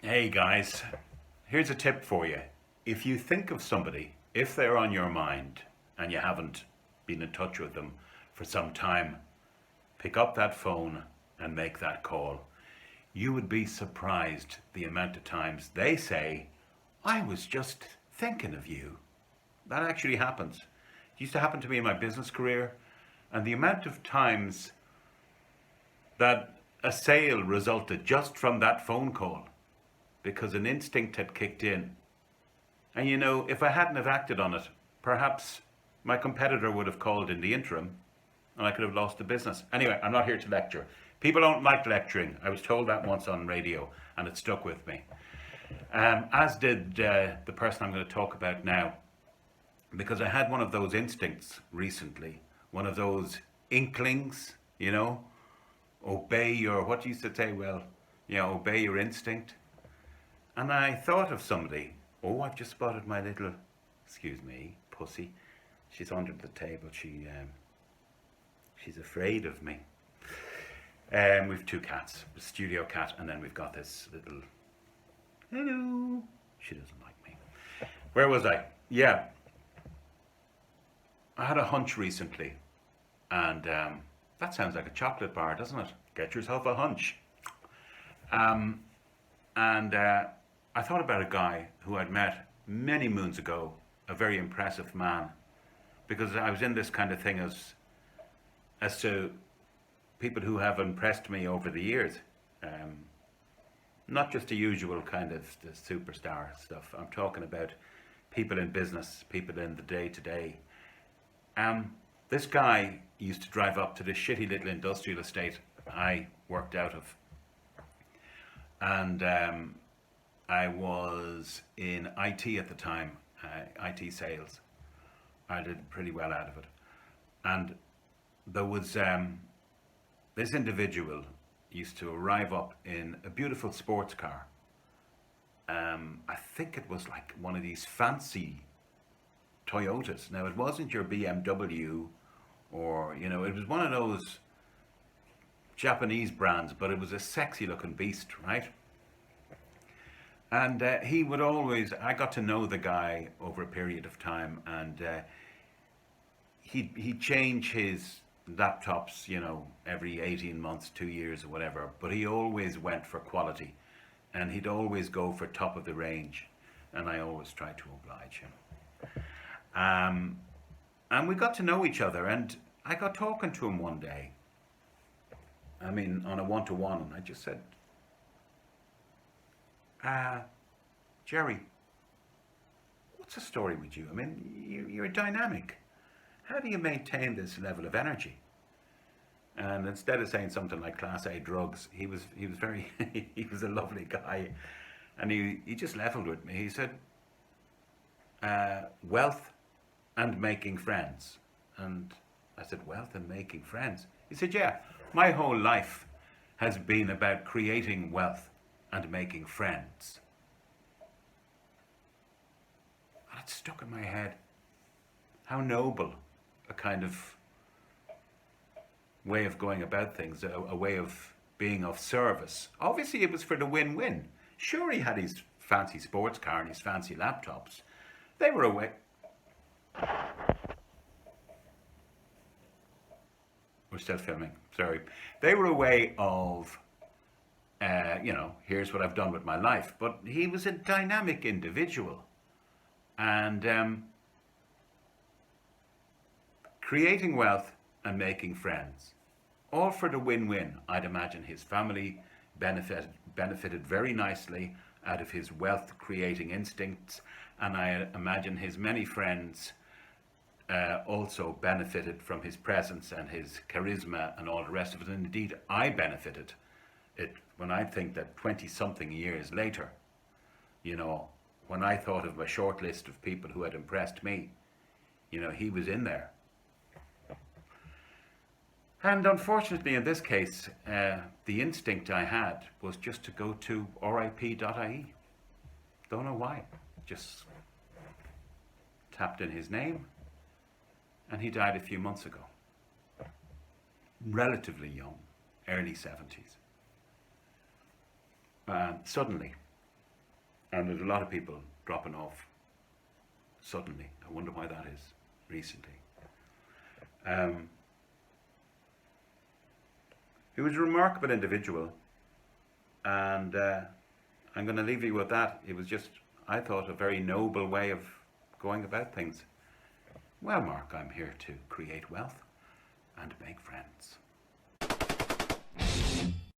Hey guys, here's a tip for you. If you think of somebody, if they're on your mind and you haven't been in touch with them for some time, pick up that phone and make that call. You would be surprised the amount of times they say, I was just thinking of you. That actually happens. It used to happen to me in my business career, and the amount of times that a sale resulted just from that phone call because an instinct had kicked in. And if I hadn't have acted on it, perhaps my competitor would have called in the interim and I could have lost the business. Anyway, I'm not here to lecture. People don't like lecturing. I was told that once on radio and it stuck with me. As did the person I'm going to talk about now, because I had one of those instincts recently, one of those inklings, obey your, what do you used to say? Well, obey your instinct. And I thought of somebody. Oh, I've just spotted my little, excuse me, pussy. She's under the table. She's afraid of me. We've two cats, a studio cat, and then we've got this little, hello. She doesn't like me. Where was I? Yeah. I had a hunch recently, and that sounds like a chocolate bar, doesn't it? Get yourself a hunch. I thought about a guy who I'd met many moons ago, a very impressive man, because I was in this kind of thing as to people who have impressed me over the years. Not just the usual kind of the superstar stuff. I'm talking about people in business, people in the day-to-day. This guy used to drive up to this shitty little industrial estate I worked out of. And I was in IT at the time, IT sales. I did pretty well out of it. And there was this individual used to arrive up in a beautiful sports car. I think it was like one of these fancy Toyotas. Now, it wasn't your BMW or, it was one of those Japanese brands, but it was a sexy looking beast, right? And he would always, I got to know the guy over a period of time, and he'd change his laptops, every 18 months, 2 years or whatever, but he always went for quality, and he'd always go for top of the range, and I always tried to oblige him. And we got to know each other, and I got talking to him one day, on a one-to-one, and I just said, Jerry, what's the story with you? You're dynamic. How do you maintain this level of energy? And instead of saying something like Class A drugs, he was very, he was a lovely guy. And he just leveled with me. He said, wealth and making friends. And I said, wealth and making friends? He said, yeah, my whole life has been about creating wealth and making friends. And it stuck in my head. How noble a kind of way of going about things, a way of being of service. Obviously it was for the win-win. Sure, he had his fancy sports car and his fancy laptops. They were a way... We're still filming, sorry. They were a way of, here's what I've done with my life. But he was a dynamic individual. And creating wealth and making friends. All for the win-win. I'd imagine his family benefited very nicely out of his wealth creating instincts. And I imagine his many friends also benefited from his presence and his charisma and all the rest of it. And indeed, I benefited it when I think that 20-something years later, when I thought of my short list of people who had impressed me, he was in there. And unfortunately, in this case, the instinct I had was just to go to rip.ie. Don't know why. Just tapped in his name, and he died a few months ago. Relatively young, early 70s. Suddenly, And there's a lot of people dropping off suddenly. I wonder why that is recently. He was a remarkable individual, and I'm going to leave you with that. It was just, I thought, a very noble way of going about things. Well, Mark, I'm here to create wealth and make friends.